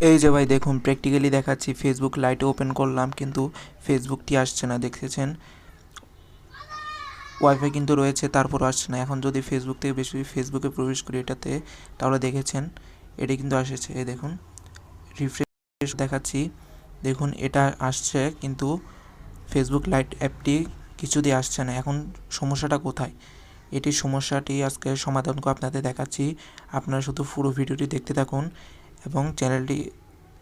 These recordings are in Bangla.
এই যে ভাই দেখুন প্র্যাকটিক্যালি দেখাচ্ছি, ফেসবুক লাইট ওপেন করলাম কিন্তু ফেসবুকটি আসছে না, দেখতেছেন ওয়াইফাই কিন্তু রয়েছে তারপরও আসছে না। এখন যদি ফেসবুক থেকে বেশি ফেসবুকে প্রবেশ করি এটাতে, তাহলে দেখেছেন এটা কিন্তু আসছে। এই দেখুন রিফ্রেশ দেখাচ্ছি, দেখুন এটা আসছে কিন্তু ফেসবুক লাইট অ্যাপটি কিছুতেই আসছে না। এখন সমস্যাটা কোথায়? এটির সমস্যাটি আজকে সমাধান করে আপনাদের দেখাচ্ছি। আপনারা শুধু পুরো ভিডিওটি দেখতে থাকুন এবং চ্যানেলটি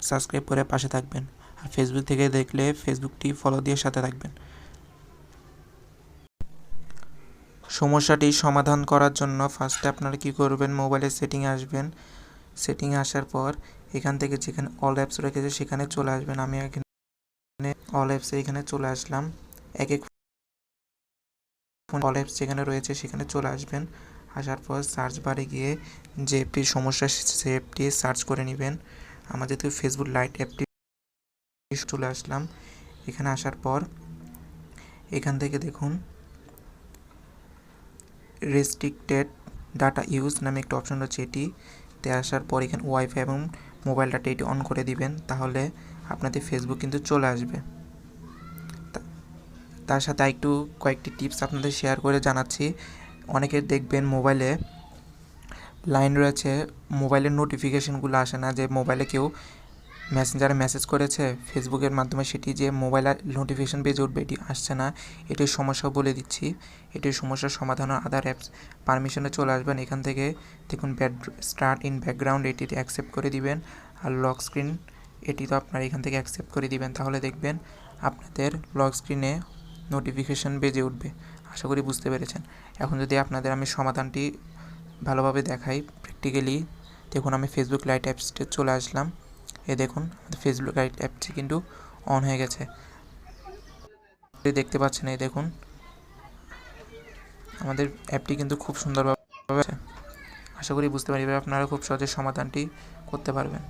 সাবস্ক্রাইব করে পাশে থাকবেন। আর ফেসবুক থেকে দেখলে ফেসবুকটি ফলো দিয়ে সাথে থাকবেন। সমস্যাটি সমাধান করার জন্য ফার্স্টে আপনারা কী করবেন, মোবাইলের সেটিংয়ে আসবেন। সেটিংয়ে আসার পর এখান থেকে যেখানে অল অ্যাপস রেখেছে সেখানে চলে আসবেন। আমি এখানে অল অ্যাপসে এখানে চলে আসলাম। এক এক ফোন অল অ্যাপস যেখানে রয়েছে সেখানে চলে আসবেন। আসার পর সার্চ বারে গিয়ে যে অ্যাপটির সমস্যা সে অ্যাপটি সার্চ করে নেবেন। আমাদের তো ফেসবুক লাইট অ্যাপটি চলে আসলাম। এখানে আসার পর এখান থেকে দেখুন রেস্ট্রিক্টেড ডাটা ইউজ নামে একটা অপশন রয়েছে, এটিতে আসার পর এখানে ওয়াইফাই এবং মোবাইল ডাটা এটি অন করে দিবেন, তাহলে আপনাদের ফেসবুক কিন্তু চলে আসবে। তার সাথে একটু কয়েকটি টিপস আপনাদের শেয়ার করে জানাচ্ছি। অনেকের দেখবেন মোবাইলে লাইন রয়েছে, মোবাইলের নোটিফিকেশনগুলো আসে না, যে মোবাইলে কেউ মেসেঞ্জারে মেসেজ করেছে ফেসবুকের মাধ্যমে, সেটি যে মোবাইলে নোটিফিকেশন বেজে উঠবে এটি আসছে না। এটির সমস্যা বলে দিচ্ছি। এটির সমস্যার সমাধান আদার অ্যাপস পারমিশনে চলে আসবেন। এখান থেকে দেখুন স্টার্ট ইন ব্যাকগ্রাউন্ড এটি অ্যাকসেপ্ট করে দিবেন। আর লক স্ক্রিন এটি তো আপনার এখান থেকে অ্যাকসেপ্ট করে দিবেন, তাহলে দেখবেন আপনাদের লক স্ক্রিনে নোটিফিকেশন বেজে উঠবে। আশা করি বুঝতে পেরেছেন। এখন যদি আপনাদের আমি সমাধানটি ভালোভাবে দেখাই প্র্যাকটিক্যালি, দেখুন আমি ফেসবুক লাইট অ্যাপসে চলে আসলাম। এ দেখুন আমাদের ফেসবুক লাইট অ্যাপটি কিন্তু অন হয়ে গেছে, দেখতে পাচ্ছেন। এই দেখুন আমাদের অ্যাপটি কিন্তু খুব সুন্দরভাবে আছে। আশা করি বুঝতে পারি আপনারা খুব সহজে সমাধানটি করতে পারবেন।